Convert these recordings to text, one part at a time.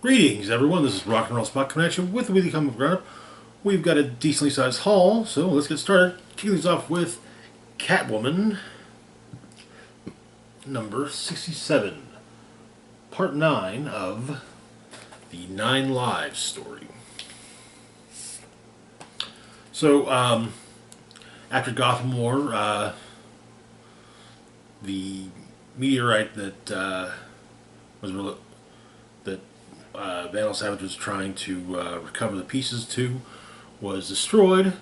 Greetings, everyone. This is Rock and Roll Spot coming at you with the weekly comic roundup. We've got a decently sized haul, so let's get started. Kicking things off with Catwoman, number 67, part 9 of the 9 Lives story. So, after Gotham War, the meteorite that Vandal Savage was trying to recover the pieces to was destroyed,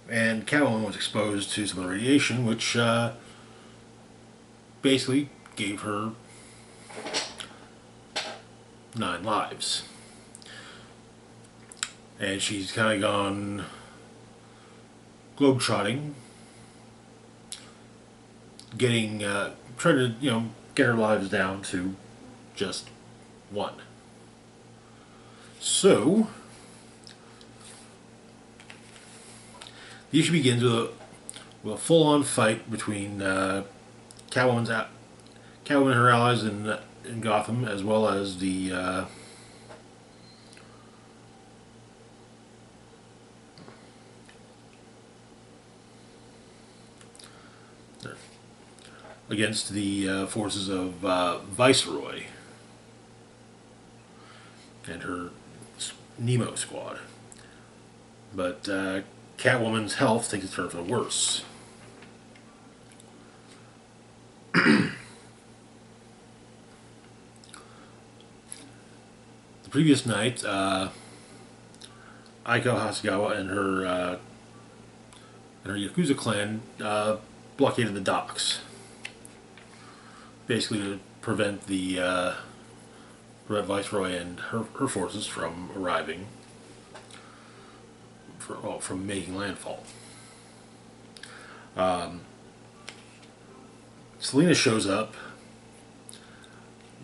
and Catwoman was exposed to some of the radiation, which basically gave her 9 lives. And she's kind of gone globetrotting, trying to, get her lives down to just 1. So, the issue begins with a full-on fight between Catwoman and her allies in Gotham, as well as the against the forces of Viceroy and her Nemo squad. But Catwoman's health takes a turn for the worse. The previous night, Aiko Hasegawa and her Yakuza clan blockaded the docks, basically to prevent the Viceroy and her forces from arriving, from making landfall. Selena shows up,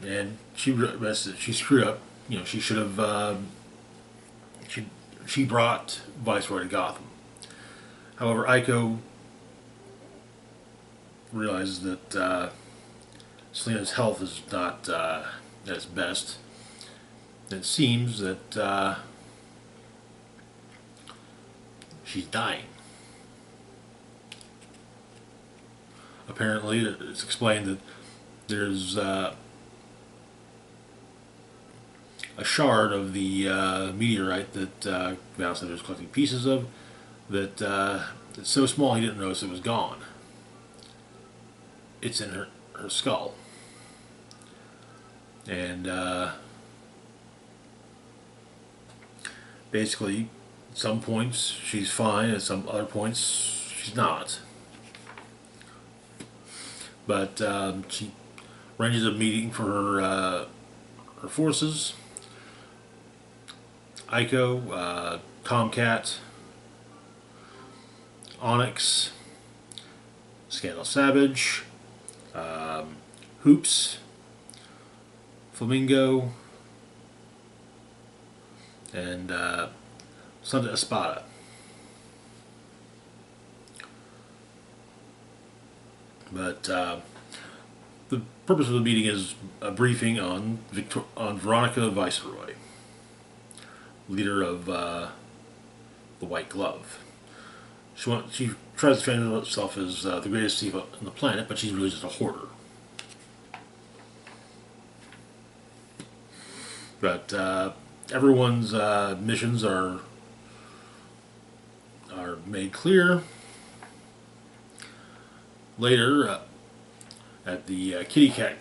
and she screwed up. She should have. She brought Viceroy to Gotham. However, Aiko realizes that Selena's health is not at its best. It seems that she's dying. Apparently, it's explained that there's a shard of the meteorite that Val said was collecting pieces of, that it's so small he didn't notice it was gone. It's in her skull. And basically, at some points she's fine, at some other points she's not. But she arranges a meeting for her forces. Aiko, Tomcat, Onyx, Scandal Savage, Hoops, Flamingo, and Santa Espada. But the purpose of the meeting is a briefing on Veronica Viceroy, leader of the White Glove. She tries to frame herself as the greatest thief on the planet, but she's really just a hoarder. But everyone's missions are made clear. Later, at the Kitty Cat,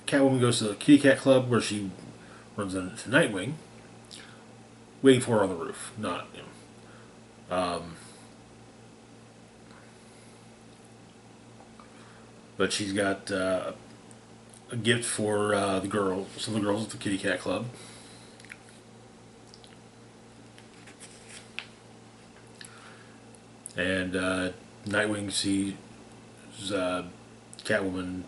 Catwoman goes to the Kitty Cat Club, where she runs into Nightwing, waiting for her on the roof. But she's got a gift for some of the girls at the Kitty Cat Club. And Nightwing sees Catwoman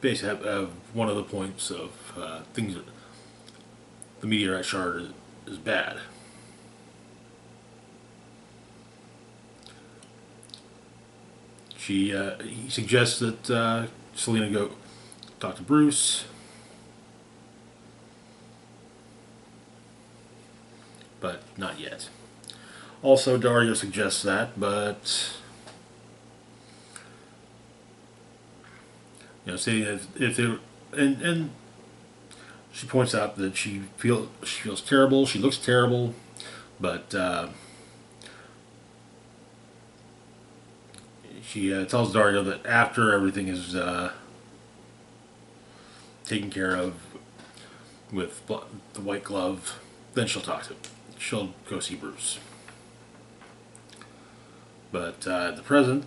basically have one of the points of things that the meteorite shard is bad. He suggests that Selena go talk to Bruce, but not yet. Also, Dario suggests that, but saying that if they and she points out that she feels terrible, she looks terrible, but she tells Dario that after everything is taken care of with the white glove, then she'll go see Bruce. But at the present,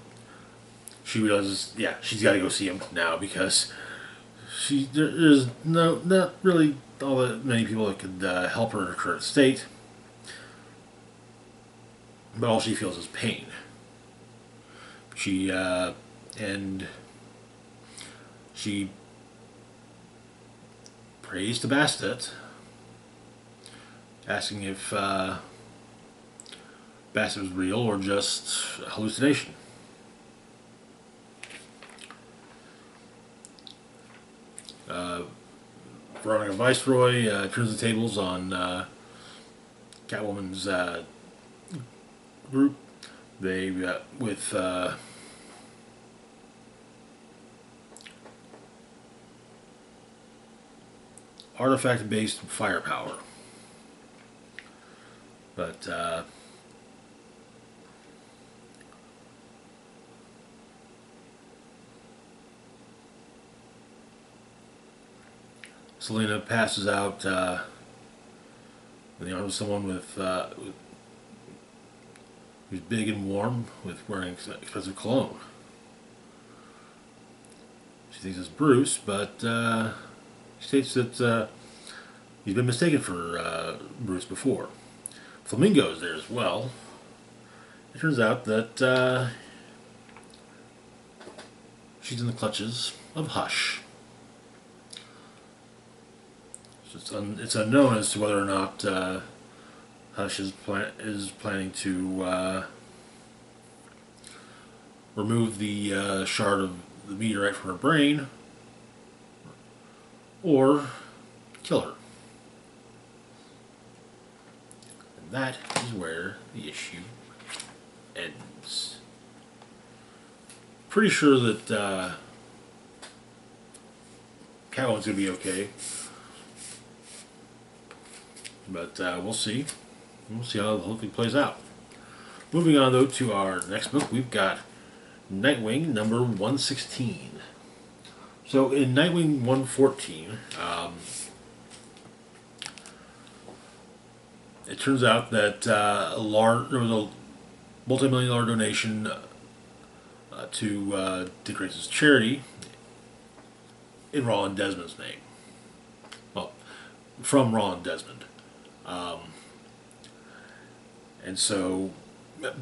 she realizes, she's got to go see him now because there's not really all that many people that could help her in her current state. But all she feels is pain. She prays to Bastet, asking if Bastet was real or just a hallucination. Veronica Viceroy turns the tables on Catwoman's group. They with artifact-based firepower, but Selena passes out in the arms of someone who's big and warm, with wearing expensive cologne. She thinks it's Bruce, but he states that he's been mistaken for Bruce before. Flamingo is there as well. It turns out that she's in the clutches of Hush. It's unknown as to whether or not Hush is planning to remove the shard of the meteorite from her brain or kill her. And that is where the issue ends. Pretty sure that Catwoman's going to be okay. But we'll see. We'll see how the whole thing plays out. Moving on, though, to our next book, we've got Nightwing number 116. So in Nightwing 114, it turns out that there was a multi-million-dollar donation to Dick Grayson's charity in Roland Desmond's name. Well, from Roland Desmond. And so,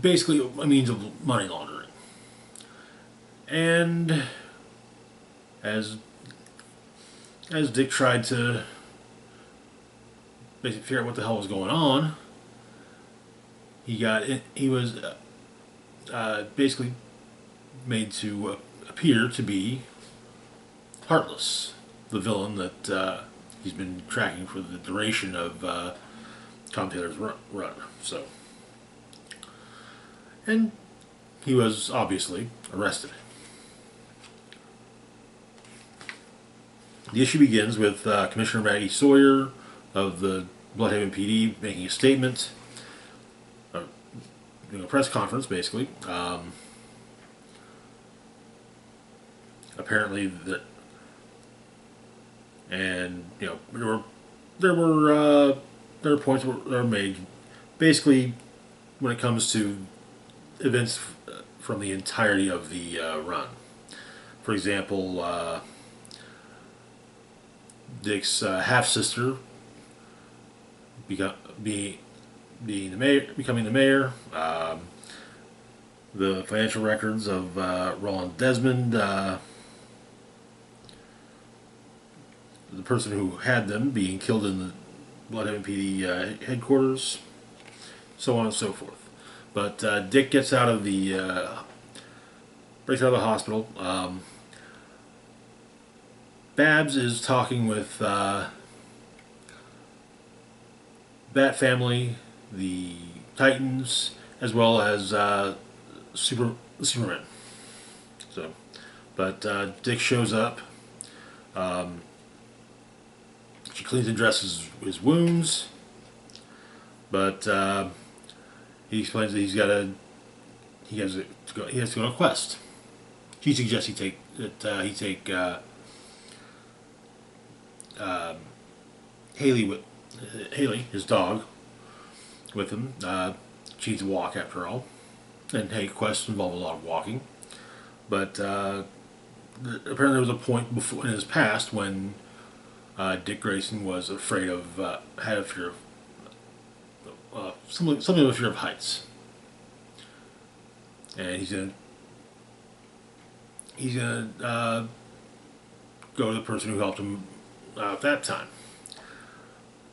basically, a means of money laundering. And as Dick tried to basically figure out what the hell was going on, he was basically made to appear to be Heartless, the villain that he's been tracking for the duration of Tom Taylor's run. So, and he was obviously arrested. The issue begins with Commissioner Maggie Sawyer of the Bloodhaven PD making a statement, doing a press conference, basically. Apparently, there were points that were made, basically, when it comes to events from the entirety of the run. For example, Dick's half-sister becoming the mayor, the financial records of Roland Desmond, the person who had them being killed in the Bloodhaven PD headquarters, so on and so forth. But Dick gets out of the breaks out of the hospital. Babs is talking with Bat Family, the Titans, as well as Superman. So, but Dick shows up. She cleans and dresses his wounds, but he explains that he has to go on a quest. She suggests he take Haley, his dog, with him. She needs to walk after all, and hey, quests involve a lot of walking. But apparently there was a point before in his past when Dick Grayson was afraid of had a fear of something of a fear of heights, and he's gonna go to the person who helped him at that time.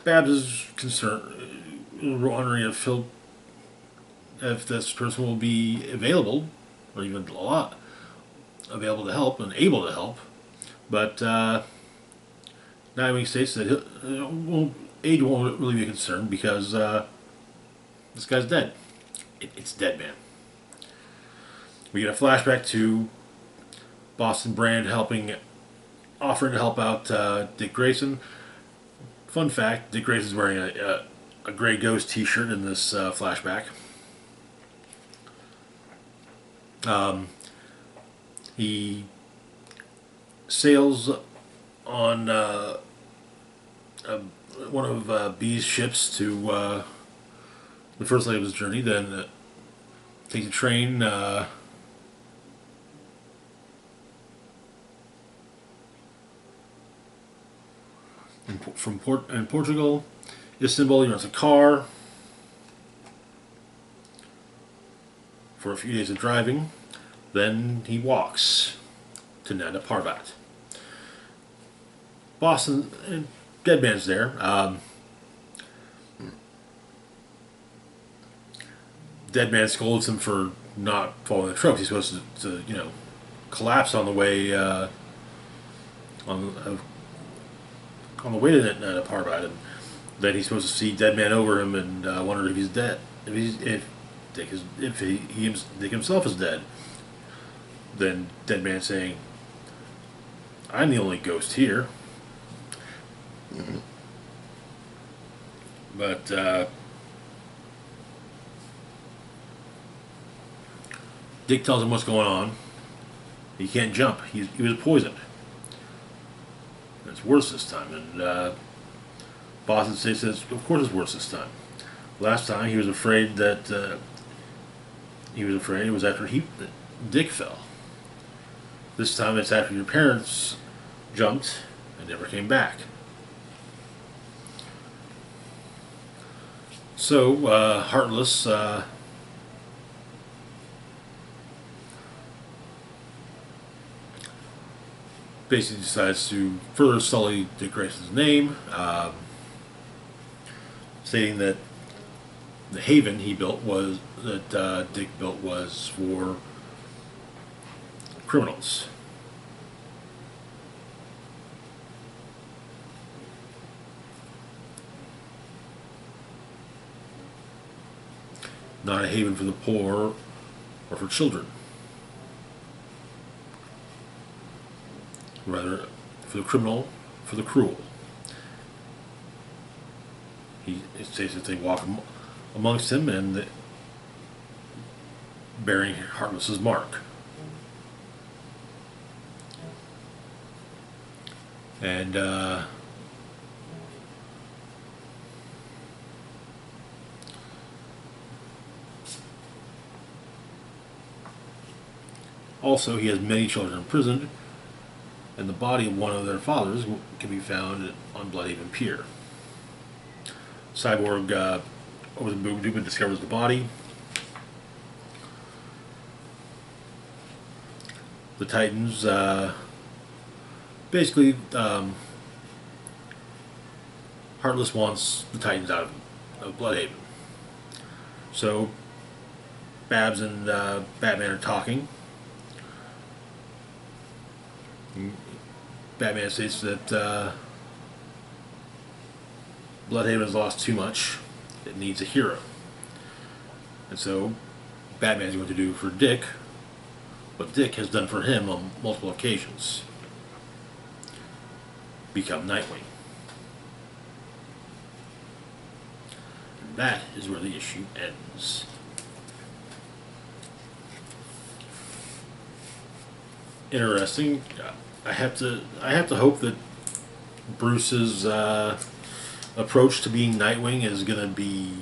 Babs is concerned, wondering if this person will be available, or even a lot available to help and able to help. But Nightwing states that age won't really be a concern because this guy's dead. It's Dead Man. We get a flashback to Boston Brand offering to help out Dick Grayson. Fun fact: Dick Grayson's wearing a Gray Ghost T-shirt in this flashback. He sails on one of B's ships to the first leg of his journey, then takes a train in Portugal, Istanbul. He rents a car for a few days of driving. Then he walks to Nana Parbat. Boston and Deadman's there. Deadman scolds him for not following the tropes. He's supposed to collapse on the way on the way to Nana Parbat, and then he's supposed to see Deadman over him and wonder if he's dead. If Dick himself is dead. Then Deadman saying, "I'm the only ghost here." Mm-hmm. But Dick tells him what's going on. He can't jump. He was poisoned. It's worse this time. And Boston says, "Of course it's worse this time. Last time he was afraid that it was after Dick fell. This time it's after your parents jumped and never came back." So Heartless basically decides to further sully Dick Grayson's name, stating that the haven Dick built was for criminals. Not a haven for the poor or for children. Rather, for the criminal, for the cruel. He states that they walk amongst him and bearing Heartless's mark. And also, he has many children imprisoned, and the body of one of their fathers can be found on Bloodhaven Pier. Cyborg over the Boom and discovers the body. The Titans basically Heartless wants the Titans out of Bloodhaven. So Babs and Batman are talking. Batman states that Bloodhaven has lost too much. It needs a hero. And so Batman is going to do for Dick what Dick has done for him on multiple occasions. Become Nightwing. And that is where the issue ends. Interesting. I have to hope that Bruce's approach to being Nightwing is going to be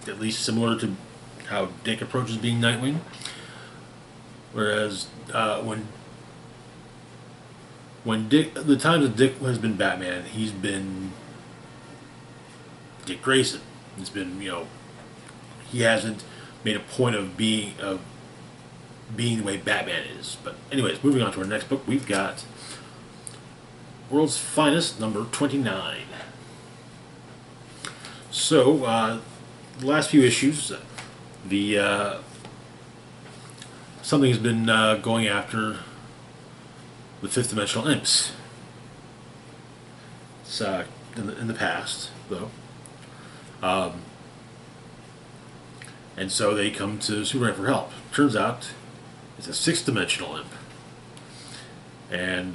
at least similar to how Dick approaches being Nightwing. Whereas when Dick, the times that Dick has been Batman, he's been Dick Grayson. It's been, he hasn't made a point of being the way Batman is. But anyways, moving on to our next book, we've got World's Finest, number 29. So, the last few issues, something has been going after the fifth dimensional imps. It's in the past, though. And so they come to Superman for help. Turns out it's a sixth dimensional imp. And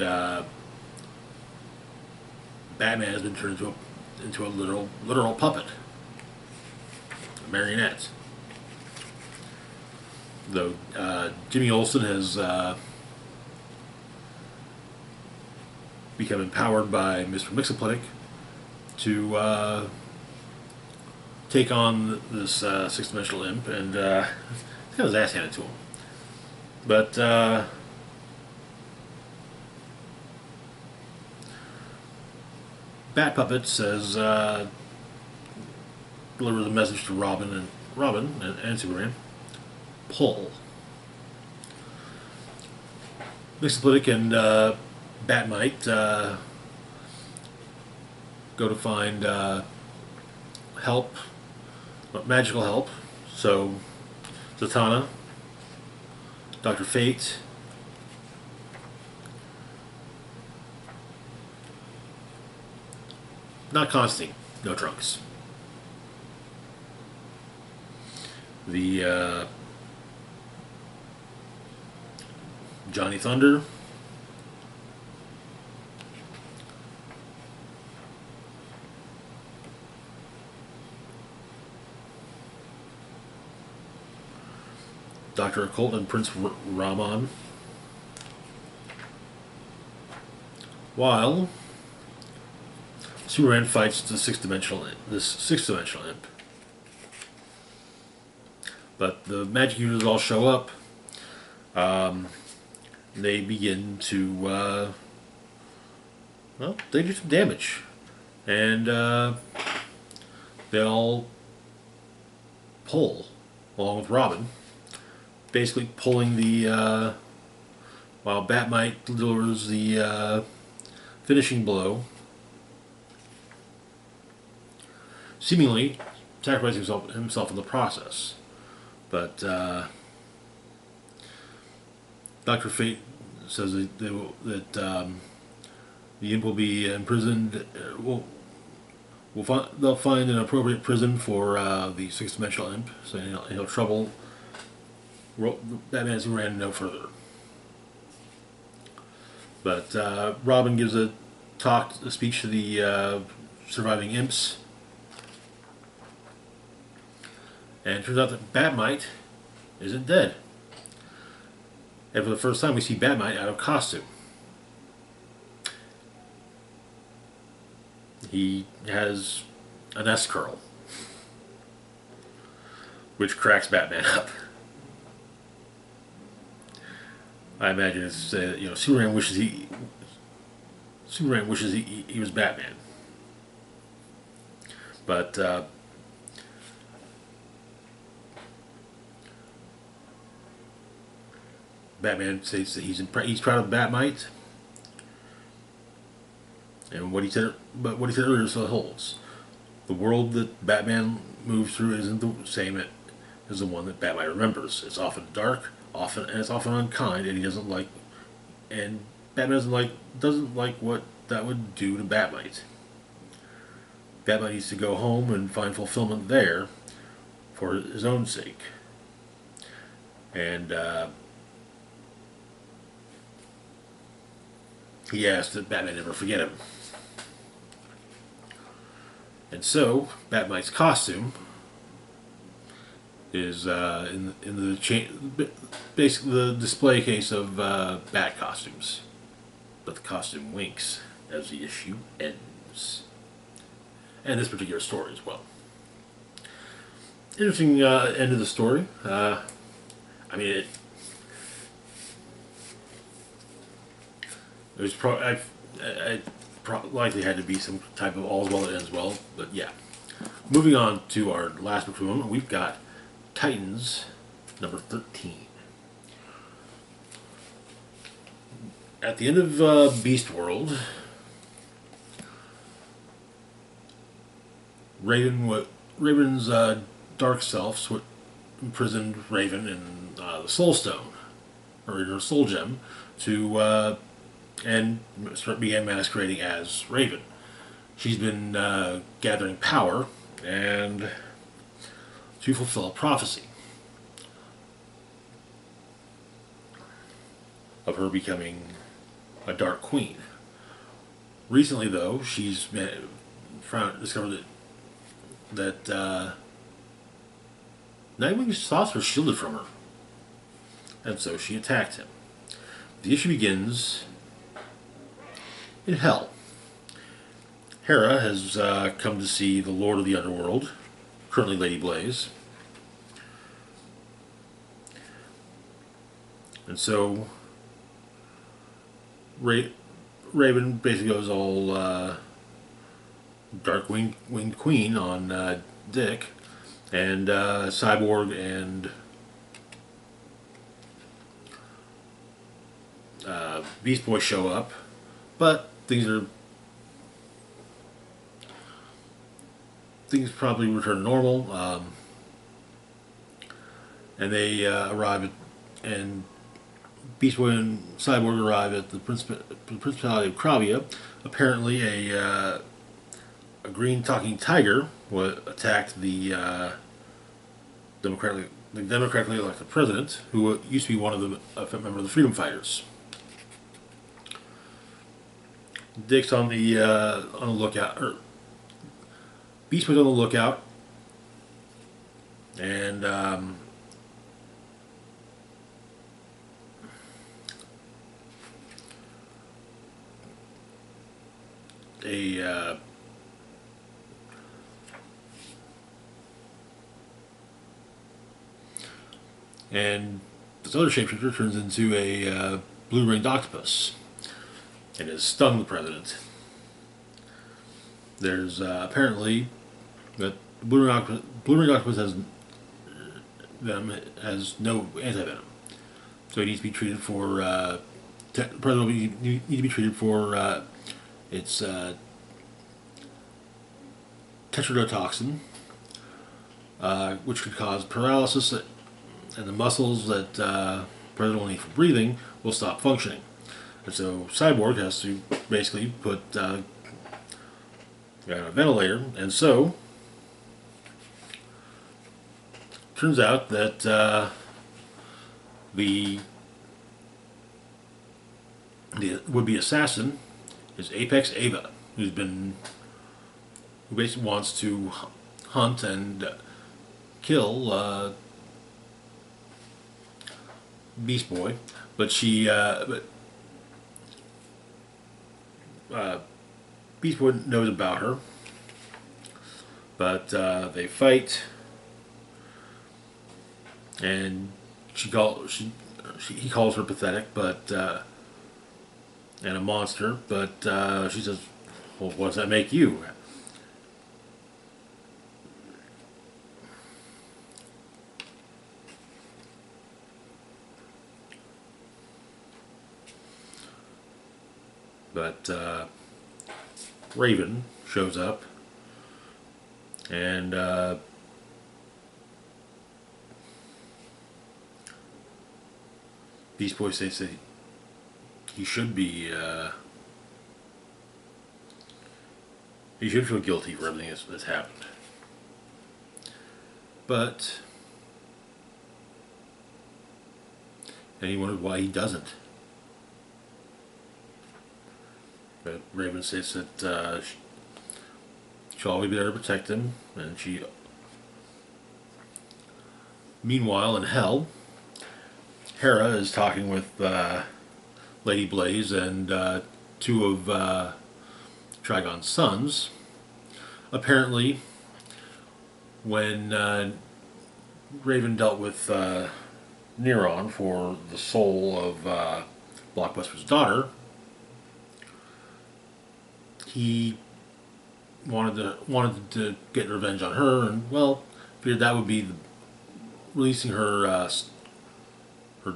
Batman has been turned into a literal puppet. A marionette. Though Jimmy Olsen has become empowered by Mr. Mxyzptlk to take on this six-dimensional imp, and he's got his ass handed to him. But Bat Puppet says delivers a message to Robin and Superman. Pull. Mxyzptlk and Batmite go to find help, magical help. So Zatanna, Dr. Fate, not Constantine, no Trunks. The Johnny Thunder, Dr. Occult and Prince Raman, while Superman fights this sixth-dimensional imp. But the magic users all show up. They begin to, they do some damage. And they all pull, along with Robin. Basically pulling the, while Batmite delivers the finishing blow. Seemingly sacrificing himself in the process. But Dr. Fate says that the imp will be imprisoned. They'll find an appropriate prison for the sixth-dimensional imp, so he'll trouble Batman and Superman no further. But Robin gives a speech to the surviving imps. And it turns out that Batmite isn't dead. And for the first time we see Batmite out of costume. He has an S-curl, which cracks Batman up. I imagine it's Superman wishes he was Batman. But Batman says that he's proud of Batmite, and what he said earlier still holds. The world that Batman moves through isn't the same as the one that Batmite remembers. It's often dark, and it's often unkind, and he doesn't like. And Batman doesn't like what that would do to Batmite. Batmite needs to go home and find fulfillment there for his own sake. And he asks that Batman never forget him. And so, Batmite's costume is in the basically the display case of Bat costumes. But the costume winks as the issue ends. And this particular story as well. Interesting end of the story. I mean, it was likely had to be some type of all's well that ends well, but yeah. Moving on to our last book for the moment, we've got Titans number 13. At the end of Beast World, Raven's dark self imprisoned Raven in the Soul Stone, or in her Soul Gem, and began masquerading as Raven. She's been gathering power and to fulfill a prophecy of her becoming a Dark Queen. Recently, though, she's discovered that Nightwing's thoughts were shielded from her, and so she attacked him. The issue begins in Hell. Hera has come to see the Lord of the Underworld, currently Lady Blaze. And so Raven basically goes all Dark Winged Queen on Dick, and Cyborg and Beast Boy show up, but things probably return to normal, and they arrive at, and Beast Boy and Cyborg arrive at the Principality of Kravia. Apparently, a green talking tiger attacked the democratically elected president, who used to be one of a member of the Freedom Fighters. Dick's on the lookout, or Beast Boy's on the lookout, and and this other shapeshifter turns into a blue-ringed octopus and has stung the president. There's apparently that the blue-ringed octopus has no antivenom, so he needs to be treated for the president will need to be treated for its tetrodotoxin, which could cause paralysis, and the muscles that president will need for breathing will stop functioning. And so Cyborg has to basically put a ventilator, and so turns out that the would-be assassin is Apex Ava, who basically wants to hunt and kill Beast Boy, but Beast Boy knows about her, but they fight, and he calls her pathetic, but and a monster, but she says, "Well, what does that make you?" But Raven shows up, and Beast Boy says that he should be. He should feel guilty for everything that's happened. But, and he wondered why he doesn't. But Raven states that she'll always be there to protect him, and she. Meanwhile, in Hell, Hera is talking with Lady Blaze and two of Trigon's sons. Apparently, when Raven dealt with Neron for the soul of Blockbuster's daughter, he wanted to get revenge on her, and well, figured that would be releasing her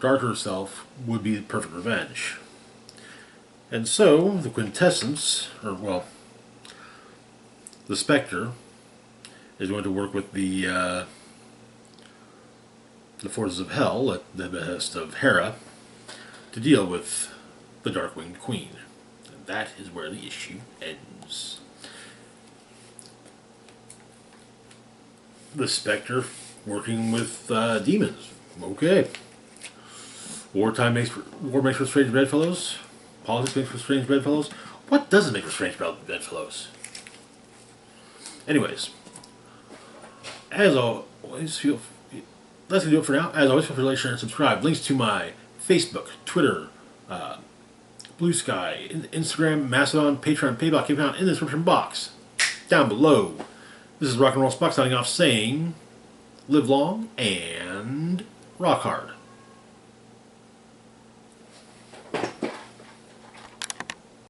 darker self would be the perfect revenge. And so the quintessence, or well, the Spectre is going to work with the forces of Hell at the behest of Hera to deal with the Dark-Winged Queen. And that is where the issue ends. The Spectre working with demons. Okay. War makes for strange bedfellows. Politics makes for strange bedfellows. What doesn't make for strange bedfellows? Anyways, as always, that's gonna do it for now. As always, feel free to like, share, and subscribe. Links to my Facebook, Twitter, Blue Sky, Instagram, Mastodon, Patreon, PayPal can be found in the description box down below. This is Rock and Roll Spock signing off, saying, live long and rock hard.